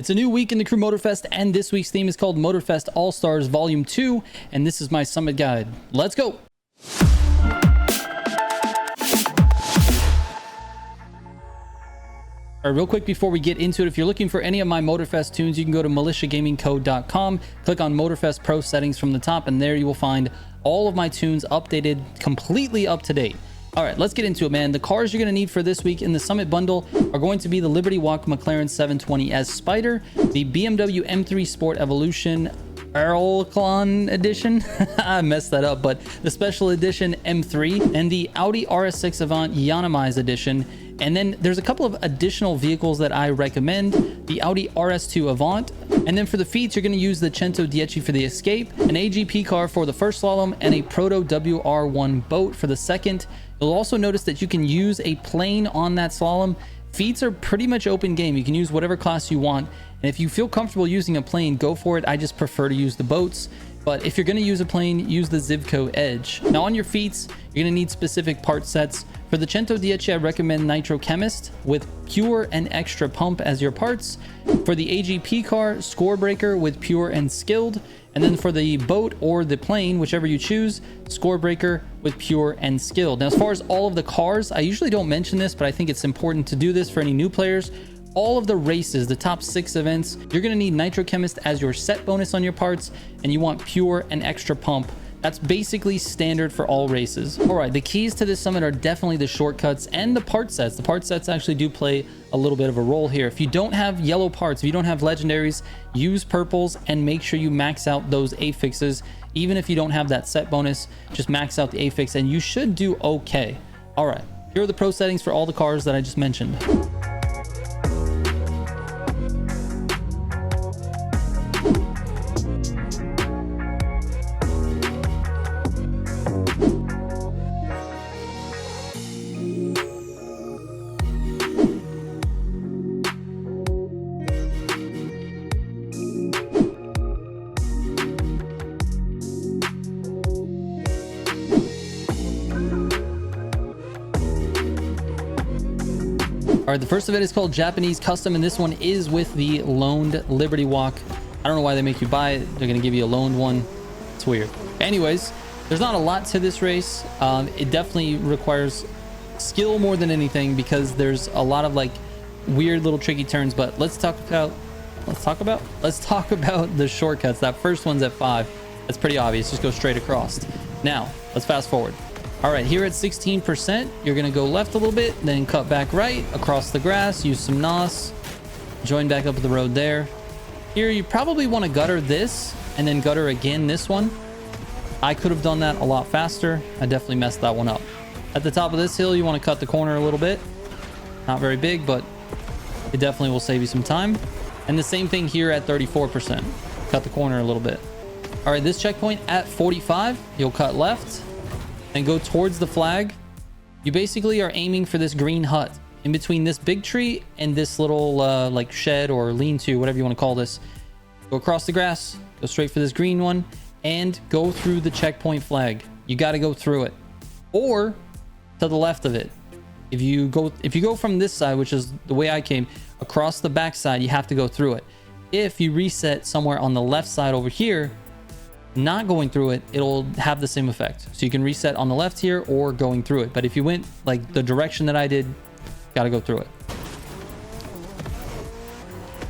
It's a new week in the Crew Motorfest, and this week's theme is called Motorfest Allstars Volume 2, and this is my summit guide. Let's go! All right, real quick before we get into it, if you're looking for any of my Motorfest tunes, you can go to militiagamingcode.com, click on Motorfest Pro settings from the top, and there you will find all of my tunes updated, completely up to date. All right, let's get into it, man. The cars you're going to need for this week in the Summit Bundle are going to be the Liberty Walk McLaren 720S Spider, the BMW M3 Sport Evolution Erlclon Edition, I messed that up, but the Special Edition M3, and the Audi RS6 Avant Yanamize Edition. And then there's a couple of additional vehicles that I recommend, the Audi RS2 Avant. And then for the Feats, you're going to use the Cento 10 for the Escape, an AGP car for the first slalom, and a Proto WR1 boat for the second. You'll also notice that you can use a plane on that slalom. Feats are pretty much open game. You can use whatever class you want. And if you feel comfortable using a plane, go for it. I just prefer to use the boats. But if you're going to use a plane, use the Zivco Edge. Now on your Feats, you're going to need specific part sets. For the Cento 10, I recommend Nitro Chemist with Pure and Extra Pump as your parts. For the AGP car, Scorebreaker with Pure and Skilled. And then for the boat or the plane, whichever you choose, Scorebreaker with Pure and Skilled. Now, as far as all of the cars, I usually don't mention this, but I think it's important to do this for any new players. All of the races, the top 6 events, you're going to need Nitro Chemist as your set bonus on your parts, and you want Pure and Extra Pump. That's basically standard for all races. All right, the keys to this summit are definitely the shortcuts and the part sets. The part sets actually do play a little bit of a role here. If you don't have yellow parts, if you don't have legendaries, use purples and make sure you max out those affixes. Even if you don't have that set bonus, just max out the affix and you should do okay. All right, here are the pro settings for all the cars that I just mentioned. All right, the first event is called Japanese Custom, and this one is with the loaned Liberty Walk. I don't know why they make you buy it. They're going to give you a loaned one. It's weird. Anyways, there's not a lot to this race. It definitely requires skill more than anything because there's a lot of like weird little tricky turns. But let's talk about the shortcuts. That first one's at 5. That's pretty obvious. Just go straight across. Now, let's fast forward. All right, here at 16%, you're going to go left a little bit, then cut back right across the grass, use some NOS, join back up the road there. Here, you probably want to gutter this and then gutter again this one. I could have done that a lot faster. I definitely messed that one up. At the top of this hill, you want to cut the corner a little bit. Not very big, but it definitely will save you some time. And the same thing here at 34%. Cut the corner a little bit. All right, this checkpoint at 45, you'll cut left and go towards the flag. You basically are aiming for this green hut in between this big tree and this little like shed or lean-to, whatever you want to call this. Go across the grass, go straight for this green one, and go through the checkpoint flag. You got to go through it, or to the left of it. If you go from this side, which is the way I came, across the back side, you have to go through it. If you reset somewhere on the left side over here, not going through it, it'll have the same effect. So you can reset on the left here or going through it. But if you went like the direction that I did, got to go through it.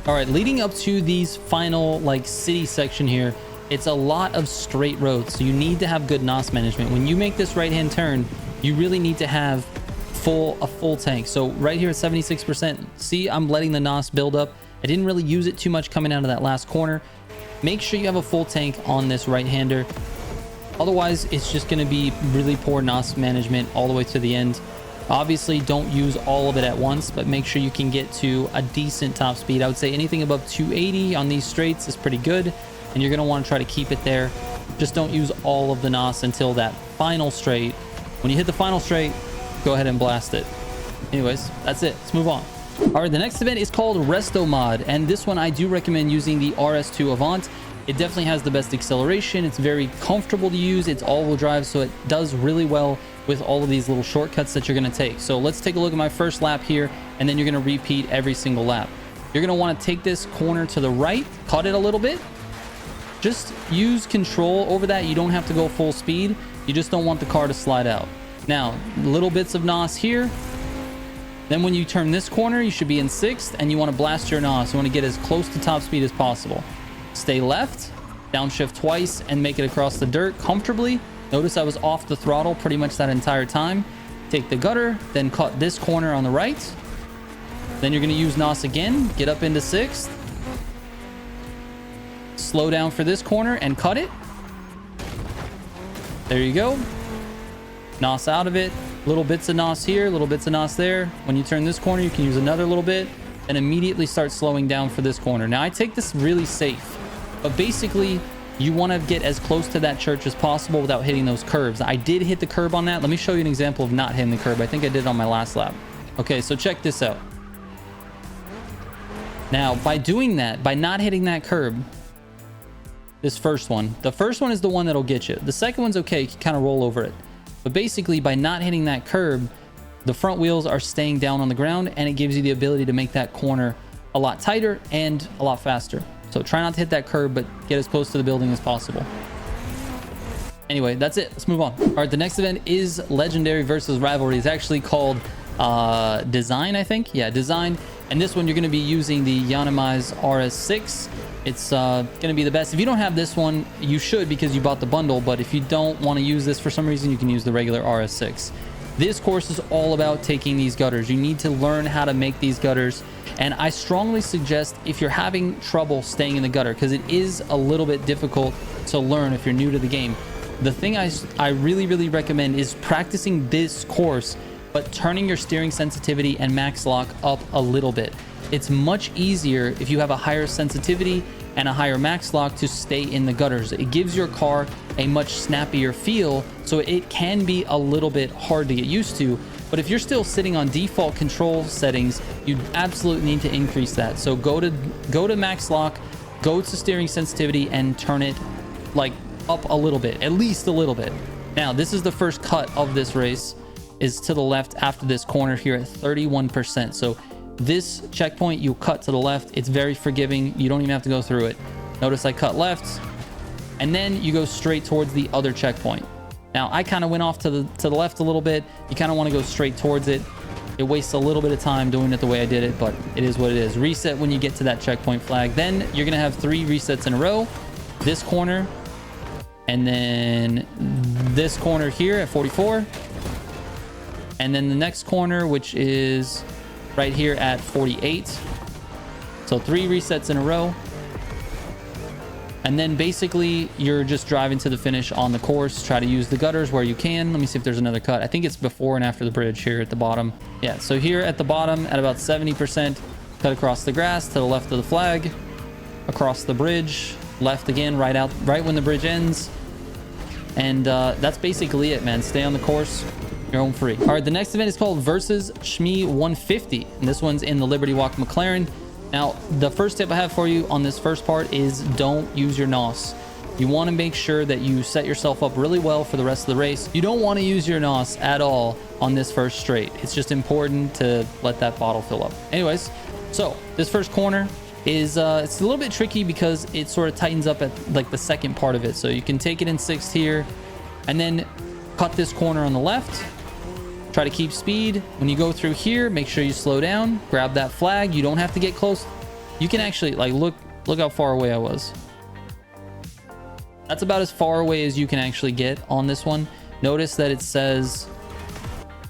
All right, leading up to these final like city section here, it's a lot of straight roads. So you need to have good NOS management. When you make this right-hand turn, you really need to have a full tank. So right here at 76%, see, I'm letting the NOS build up. I didn't really use it too much coming out of that last corner. Make sure you have a full tank on this right-hander. Otherwise, it's just going to be really poor NOS management all the way to the end. Obviously, don't use all of it at once, but make sure you can get to a decent top speed. I would say anything above 280 on these straights is pretty good, and you're going to want to try to keep it there. Just don't use all of the NOS until that final straight. When you hit the final straight, go ahead and blast it. Anyways, that's it. Let's move on. All right, the next event is called Restomod, and this one I do recommend using the RS2 Avant. It definitely has the best acceleration. It's very comfortable to use. It's all-wheel drive, so it does really well with all of these little shortcuts that you're going to take. So let's take a look at my first lap here, and then you're going to repeat every single lap. You're going to want to take this corner to the right, cut it a little bit. Just use control over that. You don't have to go full speed. You just don't want the car to slide out. Now, little bits of NOS here. Then when you turn this corner, you should be in 6th, and you want to blast your NOS. You want to get as close to top speed as possible. Stay left, downshift twice, and make it across the dirt comfortably. Notice I was off the throttle pretty much that entire time. Take the gutter, then cut this corner on the right. Then you're going to use NOS again, get up into 6th. Slow down for this corner and cut it. There you go. NOS out of it. Little bits of NOS here, little bits of NOS there. When you turn this corner, you can use another little bit and immediately start slowing down for this corner. Now, I take this really safe, but basically, you want to get as close to that church as possible without hitting those curbs. I did hit the curb on that. Let me show you an example of not hitting the curb. I think I did on my last lap. Okay, so check this out. Now, by doing that, by not hitting that curb, this first one, the first one is the one that'll get you. The second one's okay, you can kind of roll over it. But basically, by not hitting that curb, the front wheels are staying down on the ground, and it gives you the ability to make that corner a lot tighter and a lot faster. So try not to hit that curb, but get as close to the building as possible. Anyway, that's it. Let's move on. All right, the next event is Legendary versus Rivalry. It's actually called Design, I think. Yeah, Design. And this one, you're going to be using the Yanamize RS6. It's going to be the best. If you don't have this one, you should, because you bought the bundle. But if you don't want to use this for some reason, you can use the regular RS6. This course is all about taking these gutters. You need to learn how to make these gutters. And I strongly suggest, if you're having trouble staying in the gutter, because it is a little bit difficult to learn if you're new to the game, the thing I really recommend is practicing this course, but turning your steering sensitivity and max lock up a little bit. It's much easier if you have a higher sensitivity and a higher max lock to stay in the gutters. It gives your car a much snappier feel, so it can be a little bit hard to get used to. But if you're still sitting on default control settings, you absolutely need to increase that. So go to max lock, go to steering sensitivity, and turn it like up a little bit, at least a little bit. Now, this is the first cut of this race, is to the left after this corner here at 31%. So this checkpoint, you cut to the left. It's very forgiving. You don't even have to go through it. Notice I cut left, and then you go straight towards the other checkpoint. Now, I kind of went off to the left a little bit. You kind of want to go straight towards it. It wastes a little bit of time doing it the way I did it, but it is what it is. Reset when you get to that checkpoint flag. Then you're going to have 3 resets in a row. This corner, and then this corner here at 44. And then the next corner, which is right here at 48. So 3 resets in a row. And then basically you're just driving to the finish on the course. Try to use the gutters where you can. Let me see if there's another cut. I think it's before and after the bridge here at the bottom. Yeah, so here at the bottom at about 70%, cut across the grass to the left of the flag, across the bridge, left again, right when the bridge ends. And that's basically it, man. Stay on the course. You're home free. All right, the next event is called Versus Shmee 150. And this one's in the Liberty Walk McLaren. Now, the first tip I have for you on this first part is don't use your NOS. You want to make sure that you set yourself up really well for the rest of the race. You don't want to use your NOS at all on this first straight. It's just important to let that bottle fill up. Anyways, so this first corner is it's a little bit tricky because it sort of tightens up at like the second part of it. So you can take it in 6th here and then cut this corner on the left. Try to keep speed. When you go through here, make sure you slow down, grab that flag. You don't have to get close. You can actually like look how far away I was. That's about as far away as you can actually get on this one. Notice that it says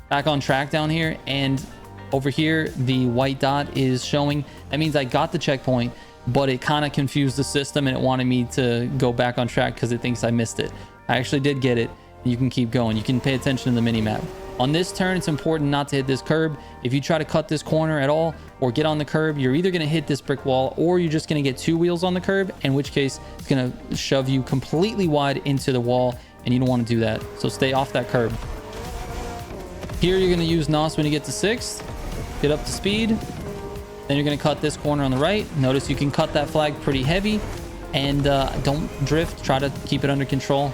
back on track down here, and over here the white dot is showing. That means I got the checkpoint, but it kind of confused the system and it wanted me to go back on track because it thinks I missed it. I actually did get it. You can keep going. You can pay attention to the mini map. On this turn, it's important not to hit this curb. If you try to cut this corner at all or get on the curb, you're either going to hit this brick wall or you're just going to get 2 wheels on the curb, in which case it's going to shove you completely wide into the wall, and you don't want to do that. So stay off that curb. Here, you're going to use NOS when you get to 6th. Get up to speed. Then you're going to cut this corner on the right. Notice you can cut that flag pretty heavy, and don't drift. Try to keep it under control.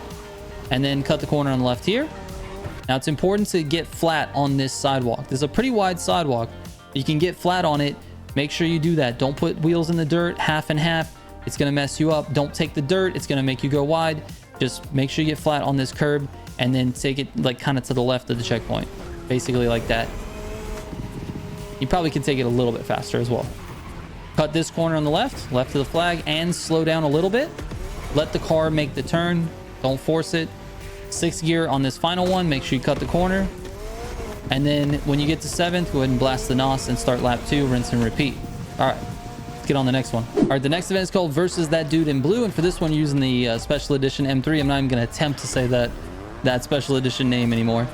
And then cut the corner on the left here. Now, it's important to get flat on this sidewalk. This is a pretty wide sidewalk. You can get flat on it. Make sure you do that. Don't put wheels in the dirt, half and half. It's going to mess you up. Don't take the dirt. It's going to make you go wide. Just make sure you get flat on this curb and then take it like kind of to the left of the checkpoint. Basically like that. You probably can take it a little bit faster as well. Cut this corner on the left of the flag, and slow down a little bit. Let the car make the turn. Don't force it. 6th gear on this final one. Make sure you cut the corner. And then when you get to 7th, go ahead and blast the NOS and start lap 2, rinse and repeat. All right, let's get on the next one. All right, the next event is called Versus That Dude in Blue. And for this one, you're using the special edition M3. I'm not even going to attempt to say that special edition name anymore.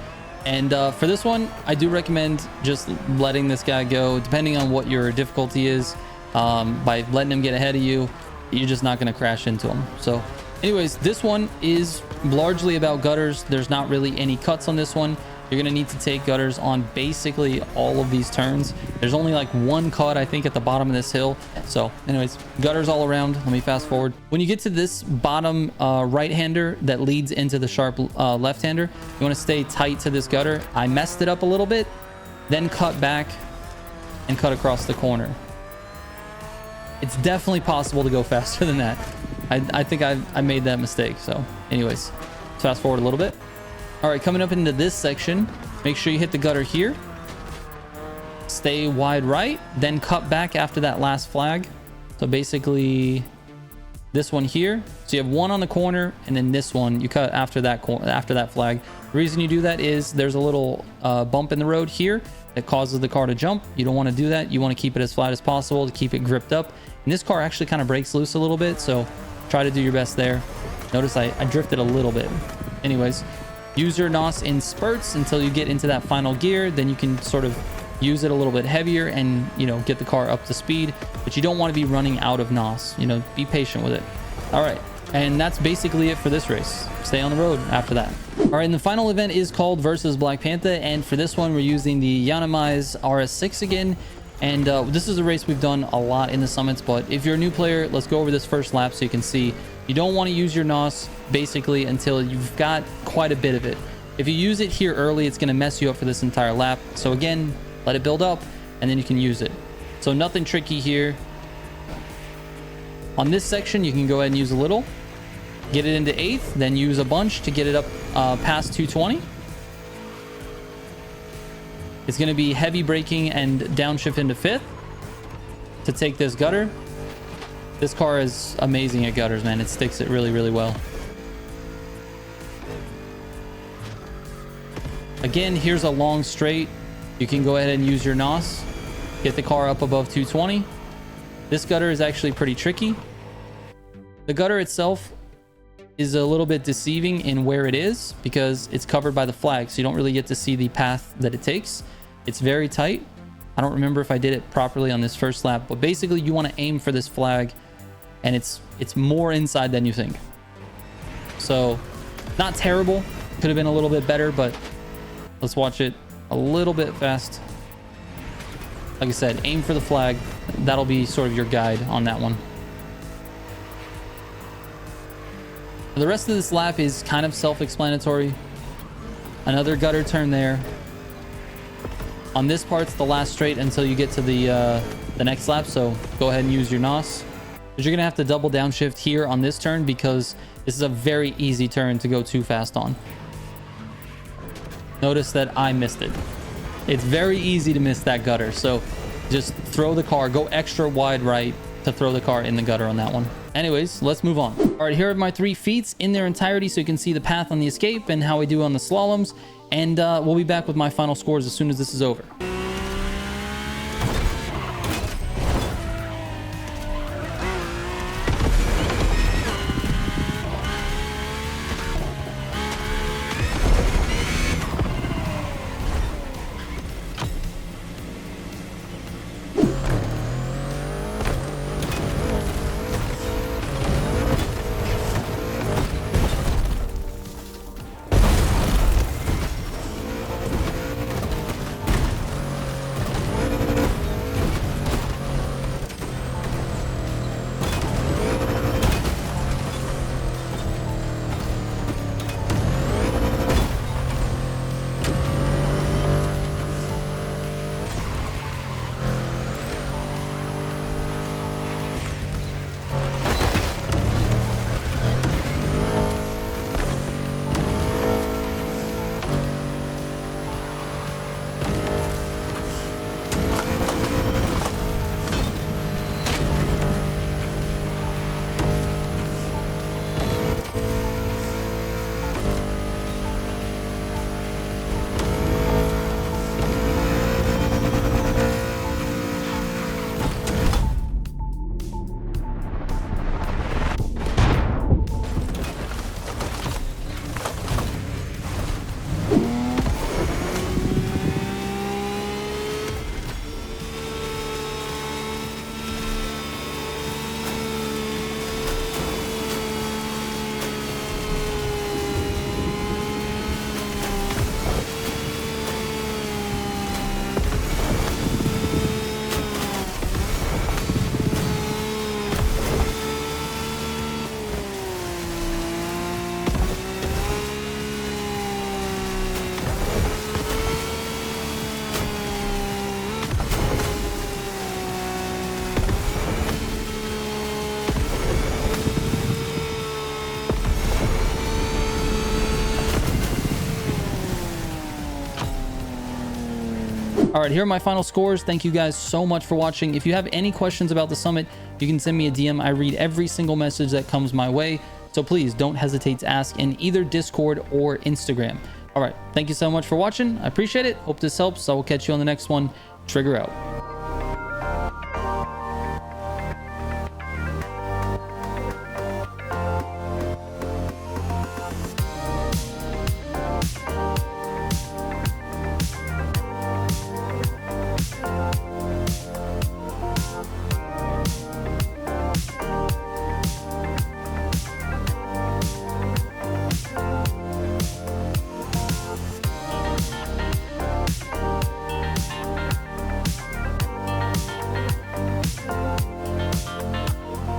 And for this one, I do recommend just letting this guy go, depending on what your difficulty is. By letting him get ahead of you, you're just not going to crash into him. So anyways, this one is largely about gutters. There's not really any cuts on this one. You're going to need to take gutters on basically all of these turns. There's only like one cut, I think, at the bottom of this hill. So anyways, gutters all around. Let me fast forward. When you get to this bottom right-hander that leads into the sharp left-hander, you want to stay tight to this gutter. I messed it up a little bit, then cut back and cut across the corner. It's definitely possible to go faster than that. I think I made that mistake. So anyways, let's fast forward a little bit. All right, coming up into this section, make sure you hit the gutter here. Stay wide right, then cut back after that last flag. So basically this one here. So you have one on the corner, and then this one you cut after that flag. The reason you do that is there's a little bump in the road here that causes the car to jump. You don't want to do that. You want to keep it as flat as possible to keep it gripped up. And this car actually kind of breaks loose a little bit, so try to do your best there. Notice I drifted a little bit. Anyways, use your NOS in spurts until you get into that final gear. Then you can sort of use it a little bit heavier and, you know, get the car up to speed. But you don't want to be running out of NOS. You know, be patient with it. All right, and that's basically it for this race. Stay on the road after that. All right, and the final event is called Versus Blackpanthaa, and for this one we're using the Yanamai's RS6 again. And this is a race we've done a lot in the summits, but if you're a new player, let's go over this first lap so you can see. You don't want to use your NOS basically until you've got quite a bit of it. If you use it here early, it's going to mess you up for this entire lap. So again, let it build up and then you can use it. So nothing tricky here. On this section, you can go ahead and use a little. Get it into 8th, then use a bunch to get it up past 220. It's going to be heavy braking and downshift into 5th to take this gutter. This car is amazing at gutters, man. It sticks it really, really well. Again, here's a long straight. You can go ahead and use your NOS. Get the car up above 220. This gutter is actually pretty tricky. The gutter itself is a little bit deceiving in where it is because it's covered by the flag, so you don't really get to see the path that it takes. It's very tight. I don't remember if I did it properly on this first lap, but basically you want to aim for this flag, and it's more inside than you think. So not terrible. Could have been a little bit better, but let's watch it a little bit fast. Like I said, aim for the flag. That'll be sort of your guide on that one. The rest of this lap is kind of self-explanatory. Another gutter turn there. On this part, it's the last straight until you get to the next lap, so go ahead and use your NOS. But you're going to have to double downshift here on this turn because this is a very easy turn to go too fast on. Notice that I missed it. It's very easy to miss that gutter, so just throw the car, go extra wide right to throw the car in the gutter on that one. Anyways, let's move on. All right, here are my 3 feats in their entirety so you can see the path on the escape and how we do on the slaloms. And we'll be back with my final scores as soon as this is over. All right, here are my final scores. Thank you guys so much for watching. If you have any questions about the summit, you can send me a DM. I read every single message that comes my way. So please don't hesitate to ask in either Discord or Instagram. All right, thank you so much for watching. I appreciate it. Hope this helps. I will catch you on the next one. Trigger out.